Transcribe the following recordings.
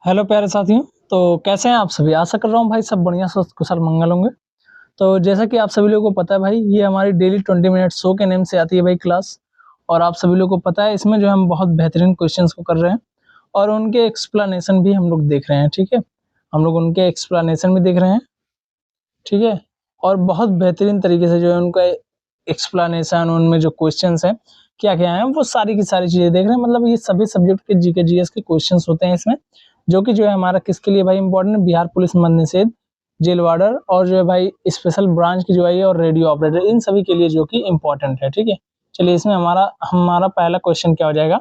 Hello प्यारे साथियों, तो कैसे हैं आप सभी? आशा कर रहा हूँ भाई सब बढ़िया स्वस्थ कुशल मंगल होंगे। तो जैसा कि आप सभी लोगों को पता है भाई, ये हमारी डेली 20 मिनट शो के नेम से आती है भाई क्लास। और आप सभी लोगों को पता है इसमें जो हम बहुत बेहतरीन क्वेश्चंस को कर रहे हैं और उनके एक्सप्लेनेशन भी हम लोग देख रहे हैं, ठीक है? हम लोग उनके एक्सप्लेनेशन भी देख रहे हैं, ठीक है? और बहुत बेहतरीन तरीके से जो है उनका एक्सप्लेनेशन, उनमें जो क्वेश्चंस हैं, क्या-क्या हैं, वो सारी की सारी चीज़ें देख रहे हैं। मतलब ये सभी सब्जेक्ट के जीके, जीएस के क्वेश्चंस होते हैं इसमें, जो कि जो है हमारा किसके लिए भाई इम्पोर्टेंट है, बिहार पुलिस मद्य निषेध, जेल वार्डर और जो है भाई स्पेशल ब्रांच की जो है और रेडियो ऑपरेटर, इन सभी के लिए जो कि इम्पोर्टेंट है, ठीक है? चलिए इसमें हमारा हमारा पहला क्वेश्चन क्या हो जाएगा?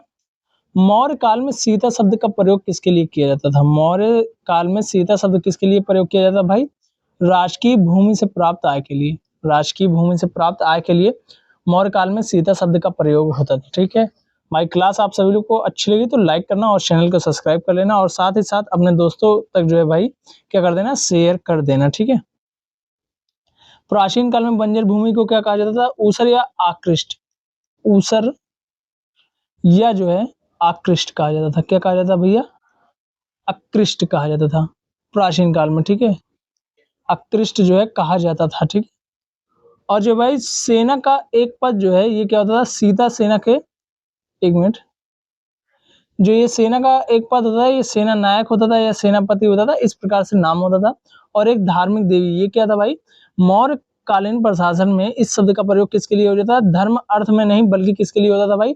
मौर्य काल में सीता शब्द का प्रयोग किसके लिए किया जाता था? मौर्य काल में सीता शब्द किसके लिए प्रयोग किया जाता था भाई? राजकीय भूमि से प्राप्त आय के लिए। राजकीय भूमि से प्राप्त आय के लिए मौर्य काल में सीता शब्द का प्रयोग होता था, ठीक है? भाई क्लास आप सभी लोग को अच्छी लगी तो लाइक करना और चैनल को सब्सक्राइब कर लेना और साथ ही साथ अपने दोस्तों तक जो है भाई क्या कर देना, शेयर कर देना, ठीक है? प्राचीन काल में बंजर भूमि को क्या कहा जाता था? ऊसर या आकृष्ट? ऊसर या जो है आकृष्ट कहा जाता था। क्या कहा जाता था भैया? आकृष्ट कहा जाता था प्राचीन काल में, ठीक है? आकृष्ट जो है कहा जाता था, ठीक? और जो भाई सेना का एक पद जो है ये क्या होता था? सीता सेना के, एक मिनट, जो ये सेना का एक पद होता है ये सेना नायक होता था या सेनापति होता था, इस प्रकार से नाम होता था। और एक धार्मिक देवी, ये क्या था भाई? मौर्य कालीन प्रशासन में इस शब्द का प्रयोग किसके लिए हो जाता था? धर्म अर्थ में नहीं बल्कि किसके लिए होता था भाई?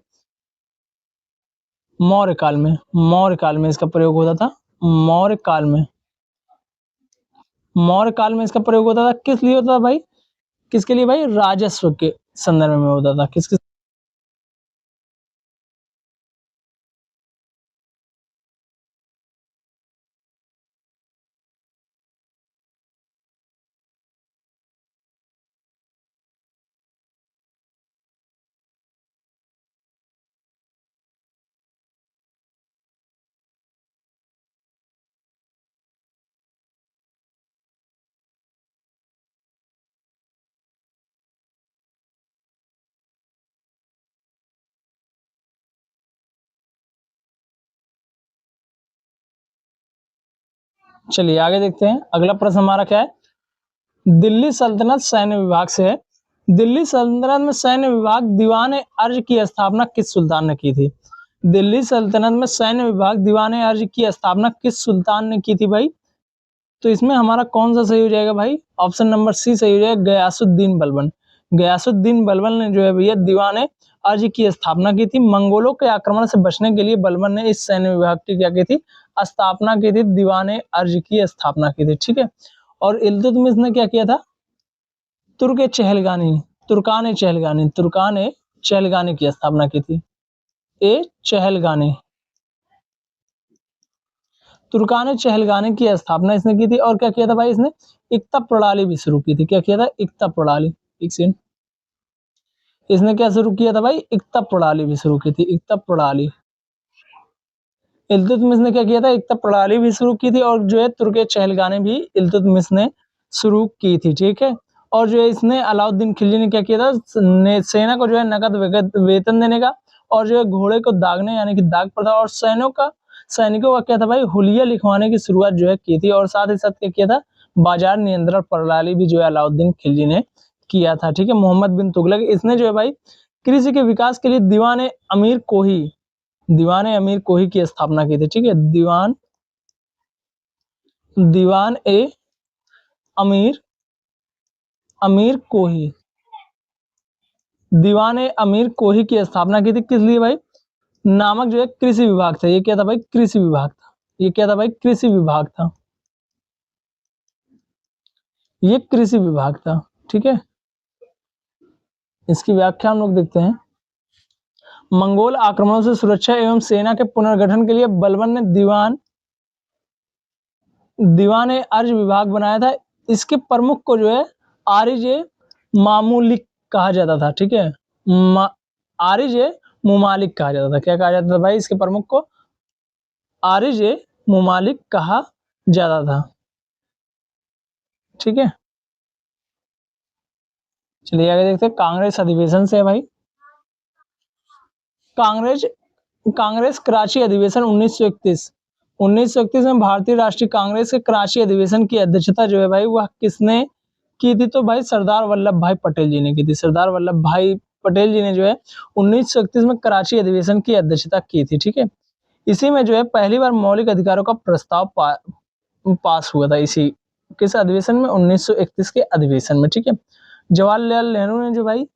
मौर्य काल में। मौर्य काल में इसका प्रयोग होता था। मौर्य काल में, मौर्य काल में इसका प्रयोग होता था। किस लिए होता था भाई? किसके लिए भाई? राजस्व के संदर्भ में होता था। किसके? चलिए आगे देखते हैं। अगला प्रश्न हमारा क्या है? दिल्ली सल्तनत सैन्य विभाग से है। दिल्ली सल्तनत में सैन्य विभाग दीवान अर्ज की स्थापना किस सुल्तान ने की थी? दिल्ली सल्तनत में सैन्य विभाग दीवान अर्ज की स्थापना किस सुल्तान ने की थी भाई? तो इसमें हमारा कौन सा सही हो जाएगा भाई? ऑप्शन नंबर सी सही हो जाएगा, गयासुद्दीन बलबन। गयासुद्दीन बलबन ने जो है भैया दीवान अर्ज की स्थापना की थी। मंगोलों के आक्रमण से बचने के लिए बलबन ने इस सैन्य विभाग की क्या की थी? स्थापना की थी। दीवान अर्ज की स्थापना की थी, ठीक है? और इल्तुतमिश ने क्या किया था? तुर्क चहलगानी, तुर्कान चहलगानी, तुर्कान चहलगानी की स्थापना की थी। ए चहलगानी, तुर्कान चहलगानी की स्थापना इसने की थी। और क्या किया था भाई? इसने इक्ता प्रणाली भी शुरू की थी। क्या किया था? इक्ता प्रणाली। एक सेकंड, इसने क्या शुरू किया था भाई? इक्ता प्रणाली भी शुरू की थी। इक्ता प्रणाली। इल्तुतमिश ने क्या किया था? इक्ता प्रणाली भी शुरू की थी और जो है तुर्क चहलगानी भी इल्तुतमिश ने शुरू की थी, ठीक है? और जो है इसने अलाउद्दीन खिलजी ने क्या किया था? सेना को जो है नकद वेतन देने का और जो है घोड़े को दागने यानी कि दाग प्रथा और सैनिकों का क्या था भाई? हुलिया लिखवाने की शुरुआत जो है की थी। और साथ ही साथ क्या किया था? बाजार नियंत्रण प्रणाली भी जो है अलाउद्दीन खिलजी ने किया था, ठीक है? मोहम्मद बिन तुगलक, इसने जो है भाई कृषि के विकास के लिए दीवान अमीर कोही की स्थापना की थी, ठीक है? दीवान ए अमीर अमीर कोही, दीवान ए अमीर कोही की स्थापना की थी। किस लिए भाई? नामक जो है कृषि विभाग था। ये क्या था भाई? कृषि विभाग था। ये क्या था भाई? कृषि विभाग था। ये कृषि विभाग था, ठीक है? इसकी व्याख्या हम लोग देखते हैं। मंगोल आक्रमणों से सुरक्षा एवं सेना के पुनर्गठन के लिए बलबन ने दीवान अर्ज विभाग बनाया था। इसके प्रमुख को जो है आरिज मामूलिक कहा जाता था, ठीक है? आरिज मुमालिक कहा जाता था। क्या कहा जाता था भाई? इसके प्रमुख को आरिज मुमालिक कहा जाता था, ठीक है? चलिए आगे देखते हैं। कांग्रेस अधिवेशन से है भाई। कांग्रेस कांग्रेस कराची अधिवेशन 1931 1931 में भारतीय राष्ट्रीय कांग्रेस के कराची अधिवेशन की अध्यक्षता जो है भाई वह किसने की थी? तो भाई सरदार वल्लभ भाई पटेल जी ने की थी। सरदार वल्लभ भाई पटेल जी ने जो है 1931 में कराची अधिवेशन की अध्यक्षता की थी। ठीक है, इसी में जो है पहली बार मौलिक अधिकारों का प्रस्ताव पास हुआ था। इसी किस अधिवेशन में? 1931 के अधिवेशन में। ठीक है, जवाहरलाल नेहरू ने जो भाई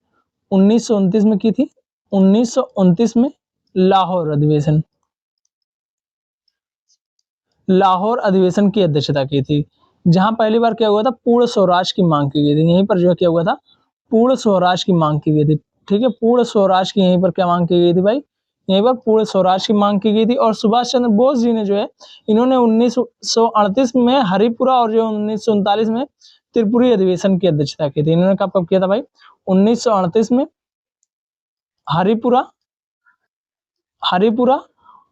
1929 में की थी, 1929 में लाहौर अधिवेशन, लाहौर अधिवेशन की अध्यक्षता की थी, जहां पहली बार क्या हुआ था? पूर्ण स्वराज की मांग की गई थी। यहीं पर जो है क्या हुआ था? पूर्ण स्वराज की मांग की गई थी। ठीक है, पूर्ण स्वराज की यहीं पर क्या मांग की गई थी भाई? यहीं पर पूर्ण स्वराज की मांग की गई थी। और सुभाष चंद्र बोस जी ने जो है इन्होंने 1938 में हरिपुरा और जो 1939 में त्रिपुरी अधिवेशन की अध्यक्षता की थी। इन्होंने कब कब किया था भाई? 1938 में हरिपुरा हरिपुरा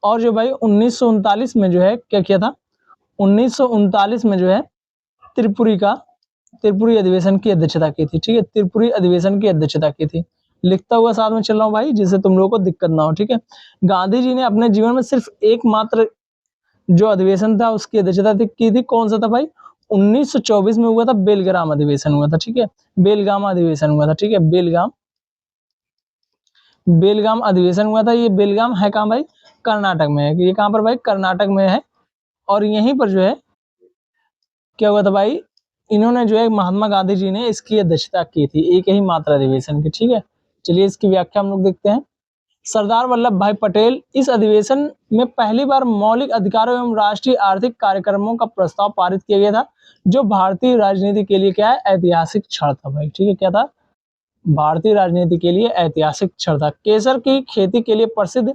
और जो भाई 1939 में जो है क्या किया था? 1939 में जो है त्रिपुरी अधिवेशन की अध्यक्षता की थी। ठीक है, त्रिपुरी अधिवेशन की अध्यक्षता की थी। लिखता हुआ साथ में चल रहा हूँ भाई, जिससे तुम लोगों को दिक्कत ना हो। ठीक है, गांधी जी ने अपने जीवन में सिर्फ एकमात्र जो अधिवेशन था उसकी अध्यक्षता की थी। कौन सा था भाई? 1924 में हुआ था, बेलगाम अधिवेशन हुआ था। ठीक है, बेलगाम अधिवेशन हुआ था। ठीक है, बेलगाम अधिवेशन हुआ था। ये बेलगाम है कहाँ भाई? कर्नाटक में है। ये कहाँ पर भाई? कर्नाटक में है। और यहीं पर जो है क्या हुआ था भाई? इन्होंने जो है महात्मा गांधी जी ने इसकी अध्यक्षता की थी, एक ही मात्र अधिवेशन की। ठीक है, चलिए इसकी व्याख्या हम लोग देखते हैं। सरदार वल्लभ भाई पटेल इस अधिवेशन में पहली बार मौलिक अधिकारों एवं राष्ट्रीय आर्थिक कार्यक्रमों का प्रस्ताव पारित किया गया था, जो भारतीय राजनीति के लिए क्या है? ऐतिहासिक क्षण था भाई। ठीक है, क्या था? भारतीय राजनीति के लिए ऐतिहासिक क्षण था। केसर की खेती के लिए प्रसिद्ध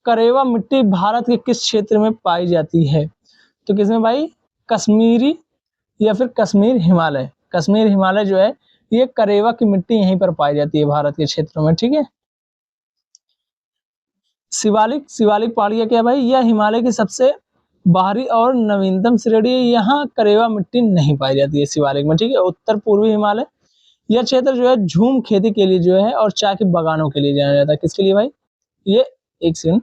करेवा मिट्टी भारत के किस क्षेत्र में पाई जाती है? तो किसमें भाई? कश्मीरी या फिर कश्मीर हिमालय। कश्मीर हिमालय जो है ये करेवा की मिट्टी यहीं पर पाई जाती है भारत के क्षेत्रों में। ठीक है, शिवालिक पहाड़ियां क्या भाई? यह हिमालय की सबसे बाहरी और नवीनतम श्रेणी है। यहाँ करेवा मिट्टी नहीं पाई जाती है शिवालिक में। ठीक है, उत्तर पूर्वी हिमालय यह क्षेत्र जो है झूम खेती के लिए जो है और चाय के बागानों के लिए जाना जाता है। किसके लिए भाई? ये एक सेकंड,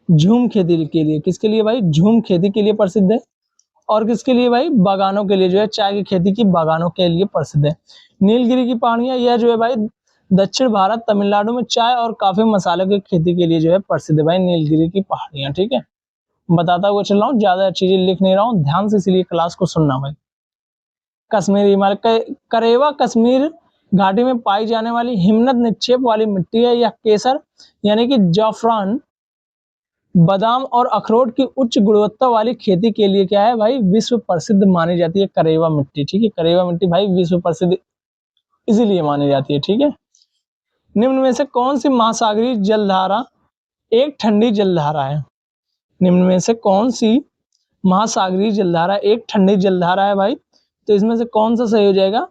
झूम खेती के लिए। किसके लिए भाई? झूम खेती के लिए प्रसिद्ध है। और किसके लिए भाई? बागानों के लिए, जो है चाय की खेती की बागानों के लिए प्रसिद्ध है। नीलगिरी की पहाड़ियां यह जो है भाई दक्षिण भारत तमिलनाडु में चाय और काफी मसालों की खेती के लिए जो है प्रसिद्ध है भाई, नीलगिरी की पहाड़ियां। ठीक है, बताता हुआ चल रहा हूँ, ज्यादा चीजें लिख नहीं रहा हूँ, ध्यान से इसलिए क्लास को सुनना भाई। कश्मीर हिमालय करेवा कश्मीर घाटी में पाई जाने वाली हिमनद निक्षेप वाली मिट्टी है। यह केसर यानी कि जाफरान, बादाम और अखरोट की उच्च गुणवत्ता वाली खेती के लिए क्या है भाई? विश्व प्रसिद्ध मानी जाती है करेवा मिट्टी। ठीक है, करेवा मिट्टी भाई विश्व प्रसिद्ध इसीलिए मानी जाती है। ठीक है, निम्न में से कौन सी महासागरीय जलधारा एक ठंडी जलधारा है? निम्न में से कौन सी महासागरीय जलधारा एक ठंडी जलधारा है भाई? तो इसमें से कौन सा सही हो जाएगा?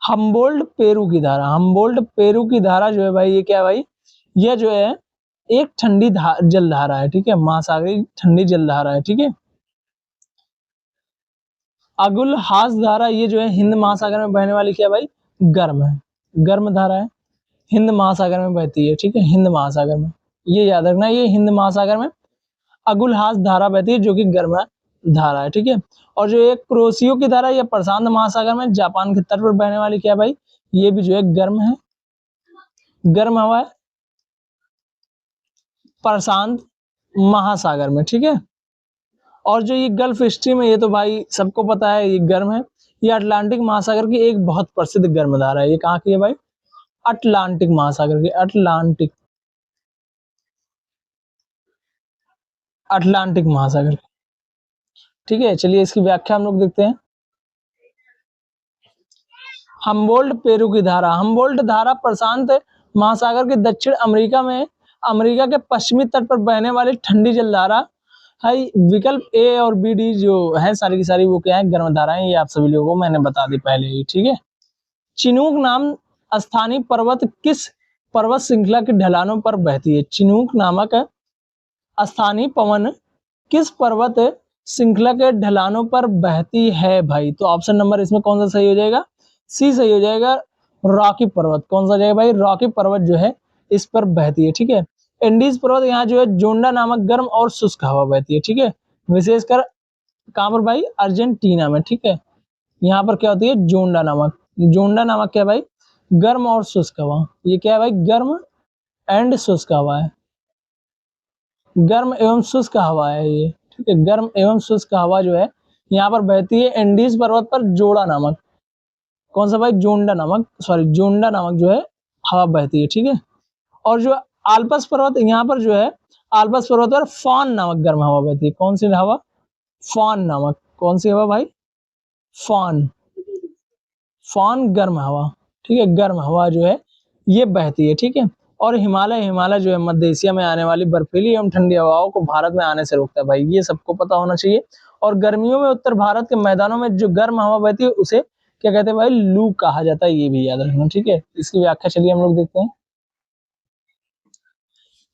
हम्बोल्ट पेरू की धारा। हम्बोल्ट पेरू की धारा जो है भाई ये क्या है भाई? यह जो है एक ठंडी जलधारा है। ठीक है, महासागरीय ठंडी जलधारा है। ठीक है, अगुल हास धारा ये जो है हिंद महासागर में बहने वाली क्या भाई? गर्म है, गर्म धारा है, हिंद महासागर में बहती है। ठीक है, हिंद महासागर में, ये याद रखना, ये हिंद महासागर में अगुल हास धारा बहती है जो कि गर्म धारा है। ठीक है, और जो एक क्रोशियो की धारा ये प्रशांत महासागर में जापान के तट पर बहने वाली क्या भाई? ये भी जो है गर्म है, गर्म हवा है प्रशांत महासागर में। ठीक है, और जो ये गल्फ स्ट्रीम है ये तो भाई सबको पता है ये गर्म है। ये अटलांटिक महासागर की एक बहुत प्रसिद्ध गर्म धारा है। ये कहाँ की है भाई? अटलांटिक महासागर की, अटलांटिक महासागर की। ठीक है, चलिए इसकी व्याख्या हम लोग देखते हैं। हम्बोल्ट पेरू की धारा। हम्बोल्ट धारा प्रशांत महासागर के दक्षिण अमेरिका में अमेरिका के पश्चिमी तट पर बहने वाली ठंडी जलधारा है। विकल्प ए और बी डी जो है सारी की सारी वो क्या है? गर्म धाराएं। ये आप सभी लोगों को मैंने बता दी पहले ही। ठीक है, चिनूक नाम स्थानीय पर्वत किस पर्वत श्रृंखला की ढलानों पर बहती है? चिनूक नामक स्थानीय पवन किस पर्वत श्रृंखला के ढलानों पर बहती है भाई? तो ऑप्शन नंबर इसमें कौन सा सही हो जाएगा? सी सही हो जाएगा, रॉकी पर्वत। कौन सा जाएगा भाई? रॉकी पर्वत जो है इस पर बहती है। ठीक है, एंडीज पर्वत यहाँ जो है जोंडा नामक गर्म और शुष्क हवा बहती है, ठीक है, विशेषकर कहाँ पर भाई, अर्जेंटीना में, ठीक है। यहाँ पर क्या होती है, जोंडा नामक क्या है भाई, गर्म और शुष्क हवा। ये क्या है भाई, गर्म एंड शुष्क हवा है, गर्म एवं शुष्क हवा है ये, ठीक है। गर्म एवं शुष्क हवा जो है यहाँ पर बहती है एंडीज पर्वत पर जोड़ा नामक, कौन सा भाई, जोंडा नामक जो है हवा बहती है, ठीक है। और जो आल्पस पर्वत, यहाँ पर जो है आल्पस पर्वत पर फान नामक गर्म हवा बहती है। कौन सी हवा, फान नामक, कौन सी हवा भाई, फान गर्म हवा, ठीक है, गर्म हवा जो है ये बहती है, ठीक है। और हिमालय जो है मध्य एशिया में आने वाली बर्फीली एवं ठंडी हवाओं को भारत में आने से रोकता है भाई, ये सबको पता होना चाहिए। और गर्मियों में उत्तर भारत के मैदानों में जो गर्म हवा बहती है उसे क्या कहते हैं भाई, लू कहा जाता है, ये भी याद रखना, ठीक है। इसकी व्याख्या चलिए हम लोग देखते हैं।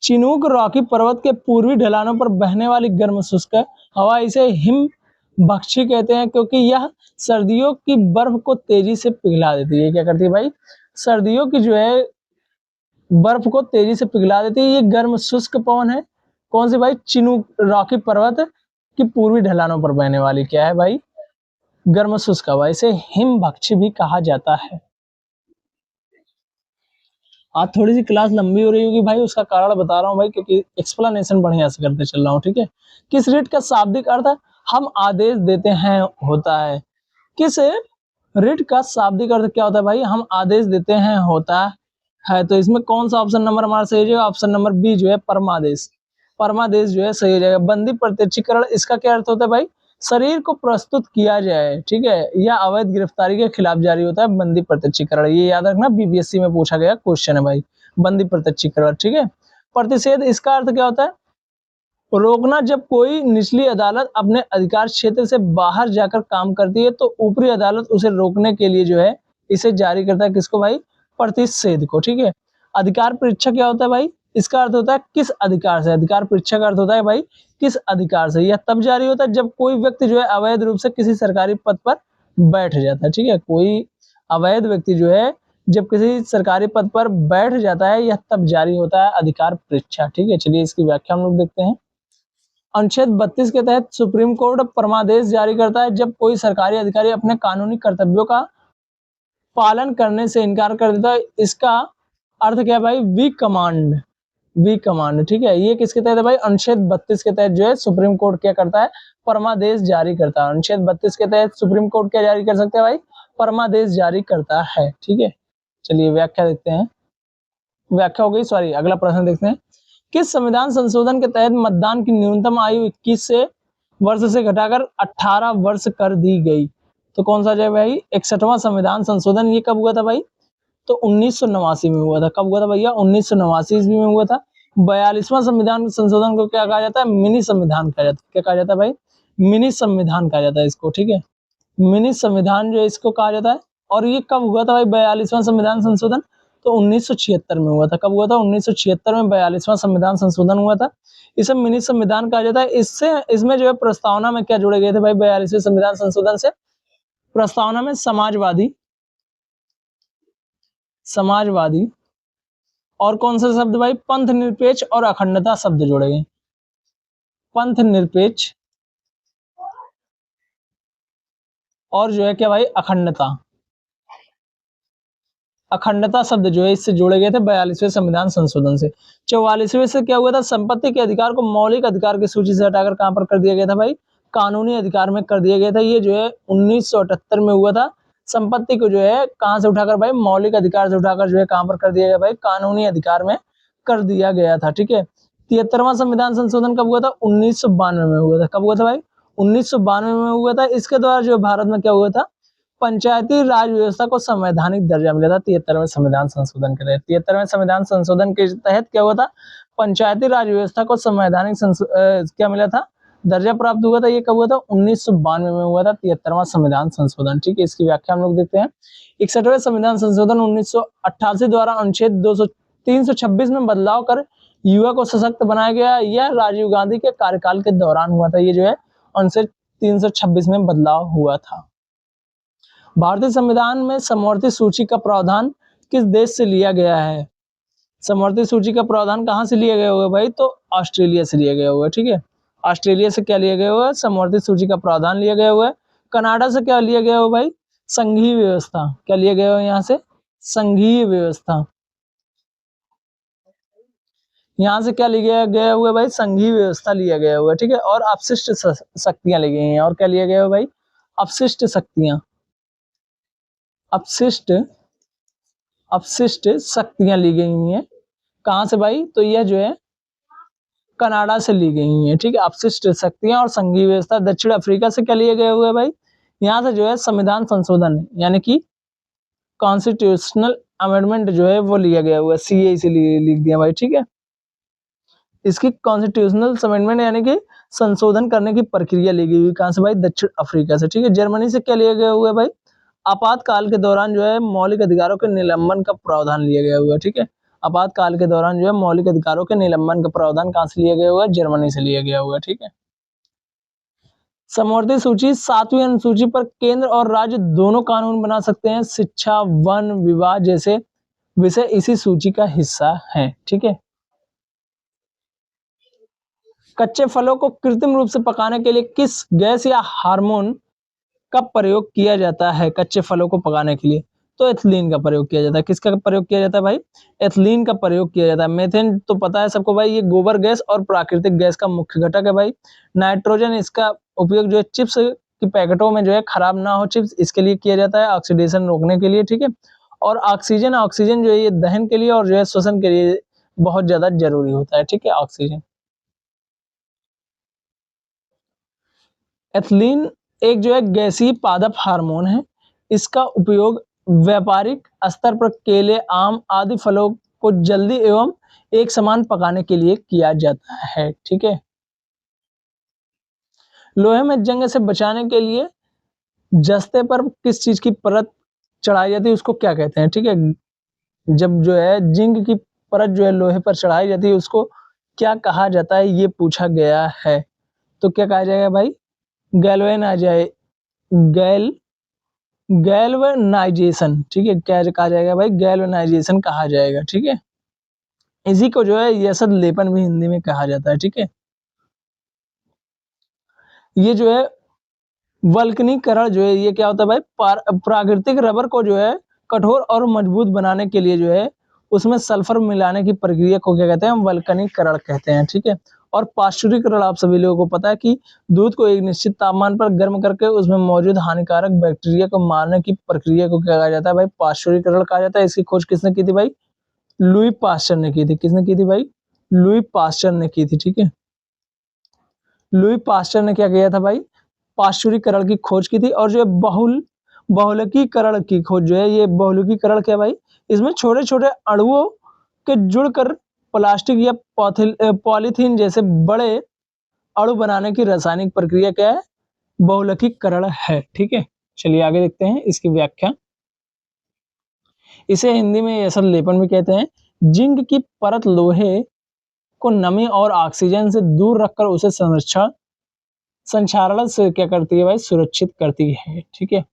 चिनूक रॉकी पर्वत के पूर्वी ढलानों पर बहने वाली गर्म शुष्क हवा, इसे हिम भक्षी कहते हैं, क्योंकि यह सर्दियों की बर्फ को तेजी से पिघला देती है। क्या करती है भाई, सर्दियों की जो है बर्फ को तेजी से पिघला देती है। ये गर्म शुष्क पवन है, कौन सी भाई, चिनूक रॉकी पर्वत की पूर्वी ढलानों पर बहने वाली क्या है भाई, गर्म शुष्क हवा, इसे हिम भक्षी भी कहा जाता है। आज थोड़ी सी क्लास लंबी हो रही होगी भाई, उसका कारण बता रहा हूँ भाई, क्योंकि एक्सप्लेनेशन बढ़िया से करते चल रहा हूँ, ठीक है। किस रीट का शाब्दिक अर्थ हम आदेश देते हैं होता है, किस रीट का शाब्दिक अर्थ क्या होता है भाई, हम आदेश देते हैं होता है। तो इसमें कौन सा ऑप्शन नंबर हमारा सही हो जाएगा, ऑप्शन नंबर बी जो है परमादेश जो है सही हो जाएगा। बंदी प्रत्यक्षीकरण, इसका क्या अर्थ होता है भाई, शरीर को प्रस्तुत किया जाए, ठीक है, या अवैध गिरफ्तारी के खिलाफ जारी होता है बंदी प्रत्यक्षीकरण। ये याद रखना, बीपीएससी में पूछा गया क्वेश्चन है भाई, बंदी प्रत्यक्षीकरण, ठीक है। प्रतिषेध, इसका अर्थ क्या होता है, रोकना, जब कोई निचली अदालत अपने अधिकार क्षेत्र से बाहर जाकर काम करती है तो ऊपरी अदालत उसे रोकने के लिए जो है इसे जारी करता है, किसको भाई, प्रतिषेध को, ठीक है। अधिकार परीक्षा क्या होता है भाई, इसका अर्थ होता है किस अधिकार से, अधिकार परीक्षा का अर्थ होता है भाई किस अधिकार से। यह तब जारी होता है जब कोई व्यक्ति जो है अवैध रूप से किसी सरकारी पद पर बैठ जाता है, ठीक है। कोई अवैध व्यक्ति जो है जब किसी सरकारी पद पर बैठ जाता है, यह तब जारी होता है अधिकार परीक्षा, ठीक है। चलिए इसकी व्याख्या हम लोग देखते हैं। अनुच्छेद 32 के तहत सुप्रीम कोर्ट परमादेश जारी करता है जब कोई सरकारी अधिकारी अपने कानूनी कर्तव्यों का पालन करने से इनकार कर देता है। इसका अर्थ क्या है भाई, वीक कमांड, ठीक है। ये किसके तहत है भाई, अनुच्छेद 32 के तहत जो है सुप्रीम कोर्ट क्या करता है, परमादेश जारी करता है। अनुच्छेद 32 के तहत सुप्रीम कोर्ट क्या जारी कर सकते हैं भाई, परमादेश जारी करता है, ठीक है। चलिए व्याख्या देखते हैं, व्याख्या हो गई, सॉरी अगला प्रश्न देखते हैं। किस संविधान संशोधन के तहत मतदान की न्यूनतम आयु 21 वर्ष से घटाकर 18 वर्ष कर दी गई। तो कौन सा जो भाई, 61वां संविधान संशोधन, ये कब हुआ था भाई, तो 1989 में हुआ था। कब हुआ था भैया, 1989 ईस्वी में हुआ था। 42वां संविधान संशोधन को क्या कहा जाता है, मिनी संविधान कहा जाता है। क्या कहा जाता है भाई, मिनी संविधान कहा जाता है इसको, ठीक है। मिनी संविधान जो है इसको कहा जाता है। और ये कब हुआ था भाई 42वां संविधान संशोधन, तो 1976 में हुआ था। कब हुआ था, 1976 में 42वां संविधान संशोधन हुआ था। इसे मिनी संविधान कहा जाता है। इससे इसमें जो है प्रस्तावना में क्या जोड़े गए थे भाई 42वें संविधान संशोधन से, प्रस्तावना में समाजवादी और कौन सा शब्द भाई, पंथ निरपेक्ष और अखंडता शब्द जोड़े गए। पंथ निरपेक्ष और जो है क्या भाई, अखंडता शब्द जो है इससे जोड़े गए थे 42वें संविधान संशोधन से। 44वें से क्या हुआ था, संपत्ति के अधिकार को मौलिक अधिकार की सूची से हटाकर कहां पर कर दिया गया था भाई, कानूनी अधिकार में कर दिया गया था। ये जो है 1978 में हुआ था। संपत्ति को जो है कहां से उठाकर भाई, मौलिक अधिकार से उठाकर जो है कहां पर कर दिया गया भाई, कानूनी अधिकार में कर दिया गया था, ठीक है। 73वां संविधान संशोधन कब हुआ था, 1992 में हुआ था। कब हुआ था भाई, 1992 में हुआ था। इसके द्वारा जो भारत में क्या हुआ था, पंचायती राज व्यवस्था को संवैधानिक दर्जा मिला था 73वें संविधान संशोधन के तहत। 73वें संविधान संशोधन के तहत क्या हुआ था, पंचायती राज व्यवस्था को संवैधानिक क्या मिला था, दर्जा प्राप्त हुआ था। ये कब हुआ था, 1992 में हुआ था 73वां संविधान संशोधन, ठीक है। इसकी व्याख्या हम लोग देखते हैं। 61वें संविधान संशोधन 1988 द्वारा अनुच्छेद 326 में बदलाव कर युवा को सशक्त बनाया गया। यह राजीव गांधी के कार्यकाल के दौरान हुआ था। ये जो है अनुच्छेद 326 में बदलाव हुआ था। भारतीय संविधान में समवर्ती सूची का प्रावधान किस देश से लिया गया है, समवर्ती सूची का प्रावधान कहाँ से लिया गया होगा भाई? तो ऑस्ट्रेलिया से लिया गया होगा, ठीक है। ऑस्ट्रेलिया से क्या लिया गया हुआ है? समवर्ती सूची का प्रावधान लिया गया हुआ है। कनाडा से क्या लिया गया हो भाई? संघीय व्यवस्था। क्या लिया गया हो यहाँ से? संघीय व्यवस्था। यहाँ से क्या लिया गया हुआ है भाई? संघीय व्यवस्था लिया गया हुआ है, ठीक है। और अपशिष्ट शक्तियां ली गई हैं। और क्या लिया गया है भाई? अपशिष्ट शक्तियां। अपशिष्ट अपशिष्ट शक्तियां ली गई हैं। कहाँ से भाई? तो यह जो है कनाडा से ली गई हैं, ठीक है। अपशिष्ट शक्तियां और संघीय व्यवस्था। दक्षिण अफ्रीका से क्या लिया गया हुआ है भाई? यहाँ से जो है संविधान संशोधन यानी कि कॉन्स्टिट्यूशनल अमेंडमेंट जो है वो लिया गया हुआ है। सीए से लिख दिया भाई, ठीक है। इसकी कॉन्स्टिट्यूशनल अमेंडमेंट यानी कि संशोधन करने की प्रक्रिया ली गई हुई। कहां से भाई? दक्षिण अफ्रीका से, ठीक है। जर्मनी से क्या लिया गया हुआ है भाई? आपातकाल के दौरान जो है मौलिक अधिकारों के निलंबन का प्रावधान लिया गया हुआ है, ठीक है। आपातकाल के दौरान जो है मौलिक अधिकारों के निलंबन का प्रावधान कहां से लिया गया हुआ है? जर्मनी से लिया गया हुआ है, ठीक है। समवर्ती सूची 7वीं अनुसूची पर केंद्र और राज्य दोनों कानून बना सकते हैं। शिक्षा, वन, विवाह जैसे विषय इसी सूची का हिस्सा है, ठीक है। कच्चे फलों को कृत्रिम रूप से पकाने के लिए किस गैस या हार्मोन का प्रयोग किया जाता है? कच्चे फलों को पकाने के लिए तो एथिलीन का प्रयोग किया जाता है। किसका प्रयोग किया जाता है भाई? एथिलीन का प्रयोग किया जाता है। मेथेन तो पता है सबको भाई, ये गोबर गैस और प्राकृतिक गैस का मुख्य घटक है भाई। नाइट्रोजन, इसका उपयोग जो है चिप्स की पैकेटों में जो है खराब ना हो चिप्स, इसके लिए किया जाता है, ऑक्सीडेशन रोकने के लिए, ठीक है। और ऑक्सीजन ऑक्सीजन जो है ये दहन के लिए और जो है श्वसन के लिए बहुत ज्यादा जरूरी होता है, ठीक है। ऑक्सीजन। एथिलीन एक जो है गैसीय पादप हार्मोन है। इसका उपयोग व्यापारिक स्तर पर केले, आम आदि फलों को जल्दी एवं एक समान पकाने के लिए किया जाता है, ठीक है। लोहे में जंग से बचाने के लिए जस्ते पर किस चीज की परत चढ़ाई जाती है उसको क्या कहते हैं, ठीक है। जब जो है जिंक की परत जो है लोहे पर चढ़ाई जाती है उसको क्या कहा जाता है, ये पूछा गया है। तो क्या कहा जाएगा भाई? गैल गैल्वेनाइजेशन, ठीक है। क्या कहा जाएगा भाई? गैल्वेनाइजेशन कहा जाएगा, ठीक है। इसी को जो है यसद लेपन भी हिंदी में कहा जाता है, ठीक है। ये जो है वल्कनीकरण जो है ये क्या होता है भाई? प्राकृतिक रबर को जो है कठोर और मजबूत बनाने के लिए जो है उसमें सल्फर मिलाने की प्रक्रिया को क्या कहते हैं? वल्कनीकरण कहते हैं, ठीक है। और पाश्चुरीकरण आप सभी लोगों को पता है कि दूध को एक निश्चित तापमान पर गर्म करके उसमें मौजूद हानिकारक बैक्टीरिया को मारने की प्रक्रिया को क्या कहा जाता है भाई? पाश्चुरीकरण कहा जाता है। इसकी खोज किसने की थी भाई? लुई पास्चर ने की थी। किसने की थी भाई? लुई पास्चर ने की थी, ठीक है। लुई पास्चर ने क्या किया था भाई? पाश्चुरीकरण की खोज की थी। और जो बहुलकीकरण की खोज जो है ये बहुलकीकरण क्या भाई? इसमें छोटे छोटे अणुओं के जुड़कर प्लास्टिक या पॉलीथीन जैसे बड़े अणु बनाने की रासायनिक प्रक्रिया क्या है? बहुलकीकरण है, ठीक है। चलिए आगे देखते हैं इसकी व्याख्या। इसे हिंदी में यसद लेपन भी कहते हैं। जिंक की परत लोहे को नमी और ऑक्सीजन से दूर रखकर उसे संक्षारण से क्या करती है भाई? सुरक्षित करती है, ठीक है।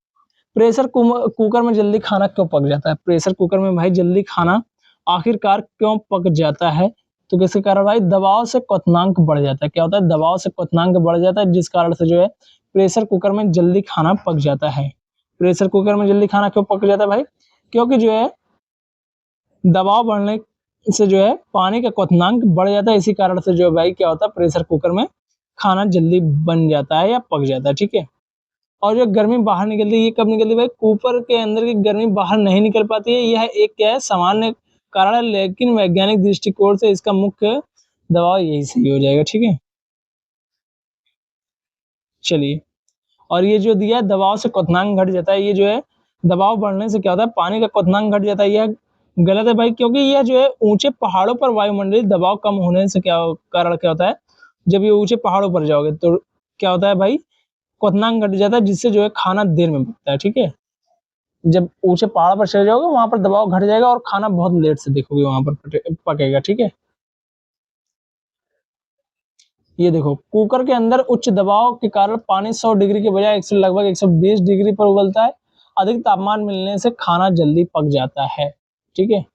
प्रेशर कुकर में जल्दी खाना क्यों पक जाता है? प्रेशर कुकर में भाई जल्दी खाना आखिरकार क्यों पक जाता है? तो किसके कारण भाई? दबाव से क्वथनांक बढ़ जाता है। क्या होता है? दबाव से क्वथनांक बढ़ जाता है, जिस कारण से जो है प्रेशर कुकर में जल्दी खाना पक जाता है। प्रेशर कुकर में जल्दी खाना क्यों पक जाता है भाई? क्योंकि जो है दबाव बढ़ने से जो है पानी का क्वथनांक बढ़ जाता है। इसी कारण से जो है भाई क्या होता है? प्रेशर कुकर में खाना जल्दी बन जाता है या पक जाता है, ठीक है। और जो गर्मी बाहर निकलती है ये कब निकलती है भाई? कुकर के अंदर की गर्मी बाहर नहीं निकल पाती है। यह एक क्या है? सामान्य कारण है, लेकिन वैज्ञानिक दृष्टिकोण से इसका मुख्य दबाव यही सही हो जाएगा, ठीक है। चलिए, और ये जो दिया है दबाव से क्वथनांक घट जाता है, ये जो है दबाव बढ़ने से क्या होता है? पानी का क्वथनांक घट जाता है। यह गलत है भाई, क्योंकि यह जो है ऊंचे पहाड़ों पर वायुमंडलीय दबाव कम होने से क्या कारण क्या होता है? जब ये ऊंचे पहाड़ों पर जाओगे तो क्या होता है भाई? क्वथनांक घट जाता है, जिससे जो है खाना देर में पकता है, ठीक है। जब ऊंचे पहाड़ पर चले जाओगे वहां पर दबाव घट जाएगा और खाना बहुत लेट से देखोगे वहां पर पकेगा, ठीक है। ये देखो कुकर के अंदर उच्च दबाव के कारण पानी 100 डिग्री के बजाय लगभग 120 डिग्री पर उबलता है। अधिक तापमान मिलने से खाना जल्दी पक जाता है, ठीक है।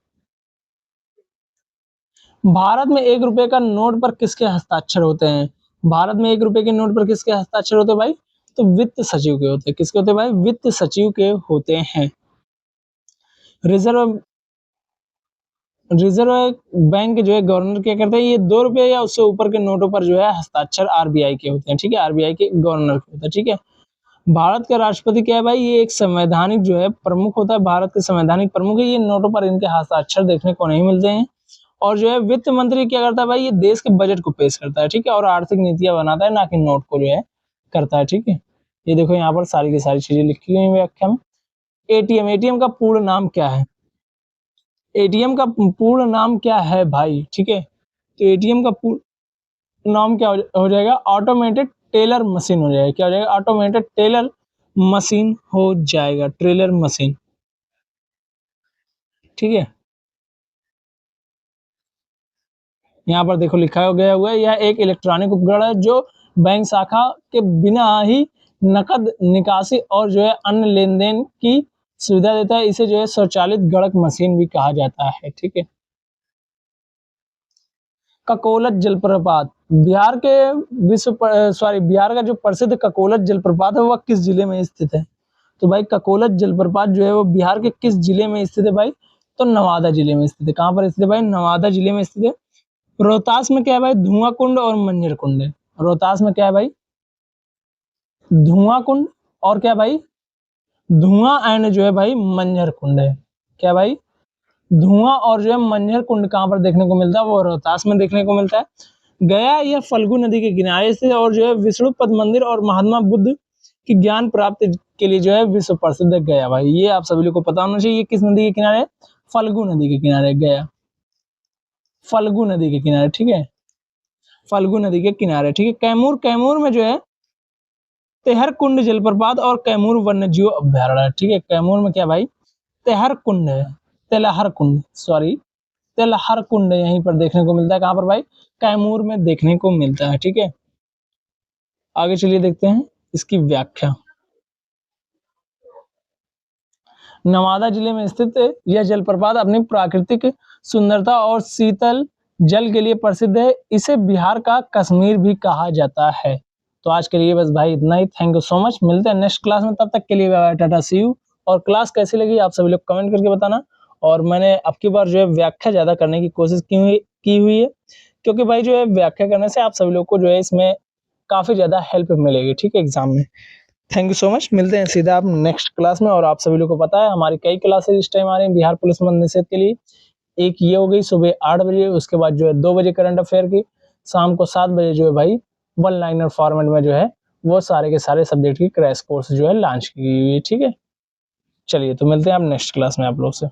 भारत में 1 रुपए का नोट पर किसके हस्ताक्षर होते हैं? भारत में 1 रुपए के नोट पर किसके हस्ताक्षर होते हैं भाई? तो वित्त सचिव के होते हैं। किसके होते हैं भाई? वित्त सचिव के होते हैं। रिजर्व रिजर्व बैंक जो है गवर्नर क्या करते हैं? ये 2 रुपए या उससे ऊपर के नोटों पर जो है हस्ताक्षर आरबीआई के होते हैं। ठीक है, आरबीआई के गवर्नर के होता है। ठीक है, भारत का राष्ट्रपति क्या है भाई? ये एक संवैधानिक जो है प्रमुख होता है, भारत के संवैधानिक प्रमुख है। ये नोटों पर इनके हस्ताक्षर देखने को नहीं मिलते हैं। और जो है वित्त मंत्री क्या करता है भाई? ये देश के बजट को पेश करता है। ठीक है, और आर्थिक नीतियां बनाता है, ना कि नोट को जो है करता है। ठीक है, ये देखो यहाँ पर सारी की सारी चीजें लिखी हुई है व्याख्या में। एटीएम का पूर्ण नाम क्या है? एटीएम का पूर्ण नाम क्या है भाई? ठीक है, तो एटीएम का पूर्ण नाम क्या हो जाएगा? ऑटोमेटेड टेलर मशीन हो जाएगा। क्या हो जाएगा? ऑटोमेटेड टेलर मशीन हो जाएगा, ट्रेलर मशीन। ठीक है, यहाँ पर देखो लिखा गया हुआ है, यह एक इलेक्ट्रॉनिक उपकरण है जो बैंक शाखा के बिना ही नकद निकासी और जो है अन्य लेन देन की सुविधा देता है। इसे जो है स्वचालित गणक मशीन भी कहा जाता है। ठीक है, ककोलत जलप्रपात बिहार के बिहार का जो प्रसिद्ध ककोलत जलप्रपात है वह किस जिले में स्थित है? तो भाई ककोलत जलप्रपात जो है वो बिहार के किस जिले में स्थित है भाई? तो नवादा जिले में स्थित है। कहाँ पर स्थित है भाई? नवादा जिले में स्थित है। रोहतास में क्या है भाई? धुआं कुंड और मंजर कुंड है। रोहतास में क्या है भाई? धुआं कुंड और क्या भाई? धुआं एंड जो है भाई मंजर कुंड है। क्या भाई? धुआं और जो है मंजर कुंड कहाँ पर देखने को मिलता है? वो रोहतास में देखने को मिलता है। गया यह फल्गु नदी के किनारे से और जो है विष्णु पद मंदिर और महात्मा बुद्ध की ज्ञान प्राप्ति के लिए जो है विश्व प्रसिद्ध है गया भाई। ये आप सभी लोग को पता होना चाहिए। ये किस नदी के किनारे है? फल्गु नदी के किनारे गया, फल्गु नदी के किनारे। ठीक है, फल्गु नदी के किनारे। ठीक है, कैमूर में जो है तेहर कुंड जलप्रपात और कैमूर वन्यजीव अभ्यारण्य। ठीक है, कैमूर में क्या भाई? तेहर कुंड है, तेलहर कुंड, सॉरी तेलहर कुंड यहीं पर देखने को मिलता है। कहाँ पर भाई? कैमूर में देखने को मिलता है। ठीक है, आगे चलिए देखते हैं इसकी व्याख्या। नवादा जिले में स्थित यह जलप्रपात अपनी प्राकृतिक सुंदरता और शीतल जल के लिए प्रसिद्ध है। इसे बिहार का कश्मीर भी कहा जाता है। तो आज के लिए बस भाई इतना ही। Thank you so much. मिलते हैं नेक्स्ट क्लास में, तब तक के लिए बाय बाय, टाटा, सी यू। और क्लास कैसी लगी आप सभी लोग कमेंट करके बताना। और मैंने अब की बार जो है व्याख्या ज्यादा करने की कोशिश की हुई है, क्योंकि भाई जो है व्याख्या करने से आप सभी लोग को जो है इसमें काफी ज्यादा हेल्प मिलेगी। ठीक है, एग्जाम में। Thank you so much. मिलते हैं सीधा आप नेक्स्ट क्लास में। और आप सभी लोग को पता है हमारी कई क्लासेज इस टाइम आ रही हैं बिहार पुलिस मद निषेध के लिए। एक ये हो गई सुबह 8 बजे, उसके बाद जो है 2 बजे करंट अफेयर की, शाम को 7 बजे जो है भाई वन लाइनर फॉर्मेट में जो है वो सारे के सारे सब्जेक्ट की क्रैश कोर्स जो है लॉन्च की गई है। ठीक है, चलिए तो मिलते हैं आप नेक्स्ट क्लास में आप लोग से।